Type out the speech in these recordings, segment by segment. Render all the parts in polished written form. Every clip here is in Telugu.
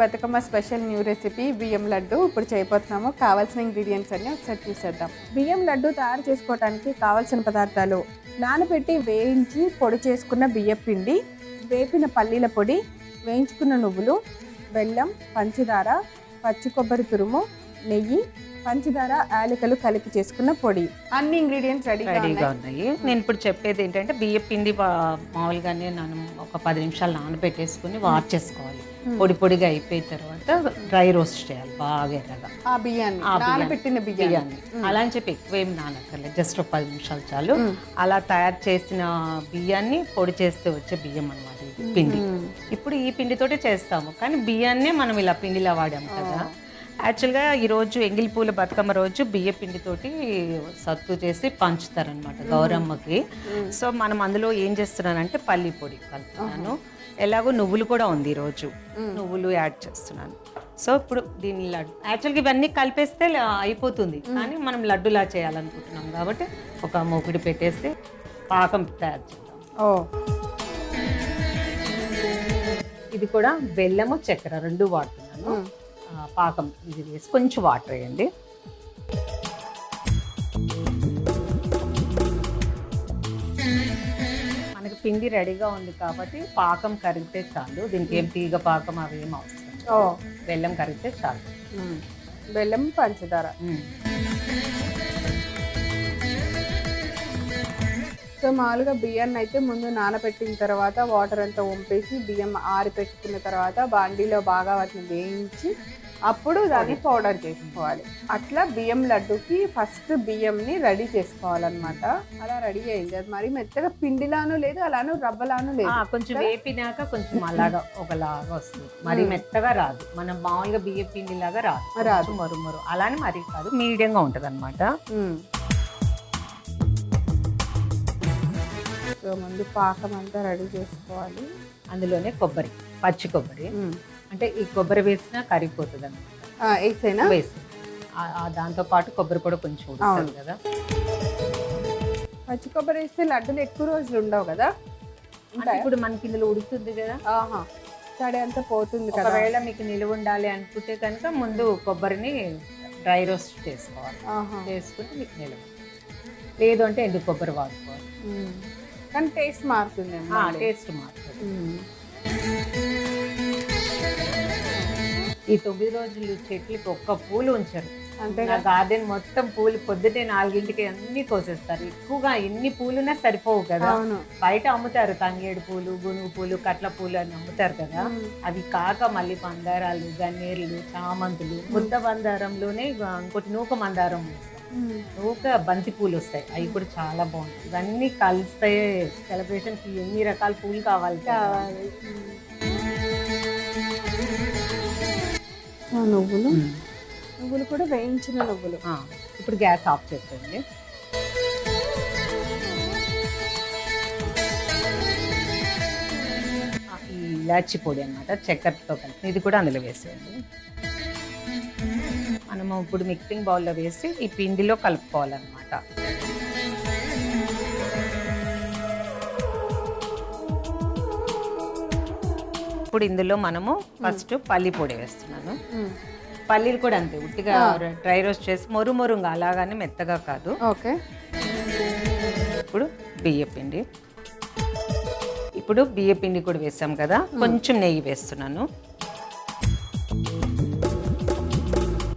బతుకమ్మ స్పెషల్ న్యూ రెసిపీ బియ్యం లడ్డు ఇప్పుడు చేయబోతున్నాము. కావాల్సిన ఇంగ్రీడియంట్స్ అన్ని ఒకసారి చూసేద్దాం. బియ్యం లడ్డు తయారు చేసుకోవడానికి కావాల్సిన పదార్థాలు: నానబెట్టి వేయించి పొడి చేసుకున్న బియ్యం పిండి, వేపిన పల్లీల పొడి, వేయించుకున్న నువ్వులు, బెల్లం, పంచదార, పచ్చి కొబ్బరి తురుము, నెయ్యి, పంచదార, యాలకులు కలిపి చేసుకున్న పొడి. అన్ని ఇంగ్రీడియంట్స్ రెడీగా ఉన్నాయి. నేను ఇప్పుడు చెప్పేది ఏంటంటే బియ్యం పిండి మామూలుగానే మనం ఒక 10 నిమిషాలు నానబెట్టేసుకుని వాష్ చేసుకోవాలి. పొడి పొడిగా అయిపోయిన తర్వాత డ్రై రోస్ట్ చేయాలి బాగా ఎర్రగా ఆ బియ్యాన్ని, బియ్యాన్ని. అలా అని చెప్పి ఎక్కువేం నానక్కర్లేదు, జస్ట్ ఒక 10 నిమిషాలు చాలు. అలా తయారు చేసిన బియ్యాన్ని పొడి చేస్తే వచ్చే బియ్యం అన్నమాట ఇది పిండి. ఇప్పుడు ఈ పిండితోటే చేస్తాము, కానీ బియ్యాన్నే మనం ఇలా పిండిలా వాడాము కదా. యాక్చువల్గా ఈరోజు ఎంగిలి పూల బతుకమ్మ రోజు బియ్య పిండితోటి సత్తు చేసి పంచుతారనమాట గౌరమ్మకి. సో మనం అందులో ఏం చేస్తున్నానంటే పల్లి పొడి కలుపుతున్నాను. ఎలాగో నువ్వులు కూడా ఉంది ఈరోజు, నువ్వులు యాడ్ చేస్తున్నాను. సో ఇప్పుడు దీన్ని లడ్డు యాక్చువల్గా ఇవన్నీ కలిపేస్తే అయిపోతుంది, కానీ మనం లడ్డులా చేయాలనుకుంటున్నాం కాబట్టి ఒక మూకుడి పెట్టేస్తే పాకం తయారు చేద్దాం. ఇది కూడా బెల్లము చక్కెర రెండు వాడుతున్నాను. పాకం ఇది వేసి కొంచెం వాటర్ వేయండి. మనకి పిండి రెడీగా ఉంది కాబట్టి పాకం కరిగితే చాలు. దీనికి ఏం తీగ పాకం అవి ఏం అవసరం, బెల్లం కరిగితే చాలు. బెల్లం, పంచదార. సో మామూలుగా బియ్యాన్ని అయితే ముందు నానబెట్టిన తర్వాత వాటర్ అంతా వంపేసి బియ్యం ఆరిపెట్టుకున్న తర్వాత బాండీలో బాగా వాటిని వేయించి అప్పుడు దాన్ని పౌడర్ చేసుకోవాలి. అట్లా బియ్యం లడ్డుకి ఫస్ట్ బియ్యంని రెడీ చేసుకోవాలన్నమాట. అలా రెడీ అయింది. అది మరి మెత్తగా పిండిలాను లేదు, అలాను రవ్వలాను లేదు, కొంచెం వేపినాక కొంచెం అలాగా ఒకలాగా వస్తుంది. మరి మెత్తగా రాదు, మనం మామూలుగా బియ్యం పిండి లాగా రాదు, మరుమరు అలానే మరీ కాదు, మీడియంగా ఉంటది అనమాట. ముందు పాకం అంతా రెడీ చేసుకోవాలి. అందులోనే కొబ్బరి, పచ్చి కొబ్బరి, అంటే ఈ కొబ్బరి వేసినా కరిగిపోతుంది అనమాట. వేసి దాంతో పాటు కొబ్బరి కూడా కొంచెం ఉడుకుతుంది కదా. పచ్చి కొబ్బరి వేస్తే లడ్డులు ఎక్కువ రోజులు ఉండవు కదా. ఇప్పుడు మనకి ఇందులో ఉడుకుతుంది కదా, తడి అంతా పోతుంది కదా. ఒకవేళ మీకు నిలువ ఉండాలి అనుకుంటే కనుక ముందు కొబ్బరిని డ్రై రోస్ట్ చేసుకోవాలి. చేసుకుంటే మీకు నిలువ, లేదు అంటే ఎండు కొబ్బరి వాడుకోవాలి. కానీ టేస్ట్ మారుతుంది. టేస్ట్ మారుతుంది. ఈ 9 రోజులు చెట్లకి ఒక్క పూలు ఉంచారు. నా గార్డెన్ మొత్తం పూలు పొద్దుటే 4ంటికి అన్ని కోసేస్తారు. ఎక్కువగా ఎన్ని పూలున్నా సరిపోవు కదా. బయట అమ్ముతారు తంగేడు పూలు, గునుగు పూలు, కట్ల పూలు అని అమ్ముతారు కదా. అవి కాక మళ్ళీ మందారాలు, గన్నేరులు, చామంతులు, ముద్ద మందారంలోనే ఇంకోటి నూక మందారం, నూక బంతి పూలు వస్తాయి, అవి కూడా చాలా బాగుంటాయి. ఇవన్నీ కలుస్తాయి సెలబ్రేషన్ కి. ఎన్ని రకాల పూలు కావాలి. నువ్వులు కూడా వేయించిన నువ్వులు. ఇప్పుడు గ్యాస్ ఆఫ్ చేయండి. ఈ ఇలాచి పొడి అన్నమాట చక్కెరతో కలిపి, ఇది కూడా అందులో వేసేయండి. మనము ఇప్పుడు మిక్సింగ్ బౌల్లో వేసి ఈ పిండిలో కలుపుకోవాలన్నమాట. ఇప్పుడు ఇందులో మనము ఫస్ట్ పల్లి పొడి వేస్తున్నాను. పల్లీలు కూడా అంతే, ఉట్టిగా డ్రై రోస్ట్ చేసి మొరుమొరుగా, అలాగానే మెత్తగా కాదు. ఓకే. ఇప్పుడు బియ్య పిండి, ఇప్పుడు బియ్య పిండి కూడా వేసాం కదా, కొంచెం నెయ్యి వేస్తున్నాను.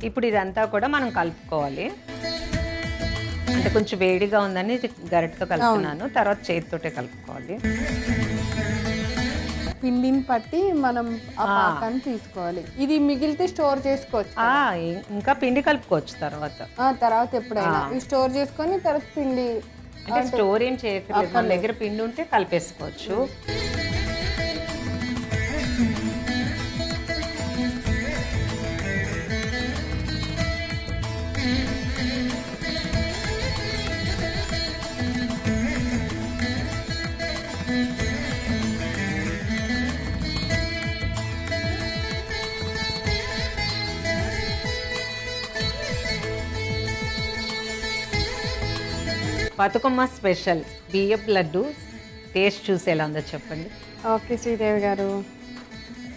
ఇప్పుడు ఇదంతా కూడా మనం కలుపుకోవాలి. అంటే కొంచెం వేడిగా ఉందని గరిటతో కలుపుతున్నాను, తర్వాత చేతితోటే కలుపుకోవాలి. పిండిని పట్టి మనం ఆ పాకాన్ని తీసుకోవాలి. ఇది మిగిలితే స్టోర్ చేసుకోవచ్చు, ఇంకా పిండి కలుపుకోవచ్చు తర్వాత ఎప్పుడైనా స్టోర్ చేసుకొని తర్వాత పిండి. అంటే స్టోర్ ఏం చేయక్కర్లేదు, మన దగ్గర పిండి ఉంటే కలిపేసుకోవచ్చు. బతుకమ్మ స్పెషల్ బియ్యం లడ్డు టేస్ట్ చూసి ఎలా ఉందో చెప్పండి. ఓకే శ్రీదేవి గారు,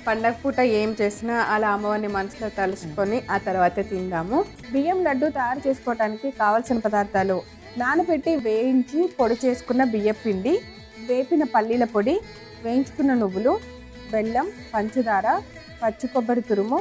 పండగ పూట ఏం చేసినా అలా అమ్మవారిని మనసులో తలుచుకొని ఆ తర్వాత తిందాము. బియ్యం లడ్డు తయారు చేసుకోవడానికి కావలసిన పదార్థాలు: నానబెట్టి వేయించి పొడి చేసుకున్న బియ్యం పిండి, వేపిన పల్లీల పొడి, వేయించుకున్న నువ్వులు, బెల్లం, పంచదార, పచ్చి కొబ్బరి తురుము,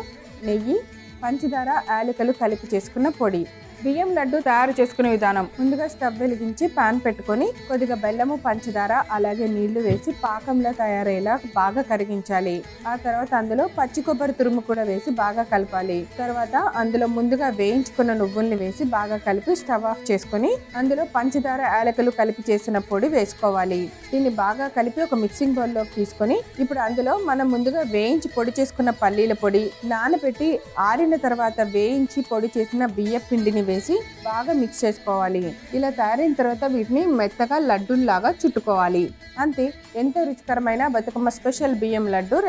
నెయ్యి, పంచదార, యాలకులు కలిపి చేసుకున్న పొడి. బియ్యం లడ్డు తయారు చేసుకునే విధానం: ముందుగా స్టవ్ వెలిగించి పాన్ పెట్టుకొని కొద్దిగా బెల్లము, పంచదార అలాగే నీళ్లు వేసి పాకంలో తయారయ్యేలా బాగా కరిగించాలి. ఆ తర్వాత అందులో పచ్చి కొబ్బరి తురుము కూడా వేసి బాగా కలపాలి. తర్వాత అందులో ముందుగా వేయించుకున్న నువ్వుల్ని వేసి బాగా కలిపి స్టవ్ ఆఫ్ చేసుకొని అందులో పంచదార, యాలకులు కలిపి చేసిన పొడి వేసుకోవాలి. దీన్ని బాగా కలిపి ఒక మిక్సింగ్ బౌల్లోకి తీసుకొని ఇప్పుడు అందులో మనం ముందుగా వేయించి పొడి చేసుకున్న పల్లీల పొడి, నానబెట్టి ఆరిన తర్వాత వేయించి పొడి చేసిన బియ్యం పిండిని వేసి బాగా మిక్స్ చేసుకోవాలి. ఇలా తయారైన తర్వాత వీటిని మెత్తగా లడ్డూల్లాగా చుట్టుకోవాలి. అంతే, ఎంతో రుచికరమైన బతుకమ్మ స్పెషల్ బియ్యం లడ్డు రెడీ.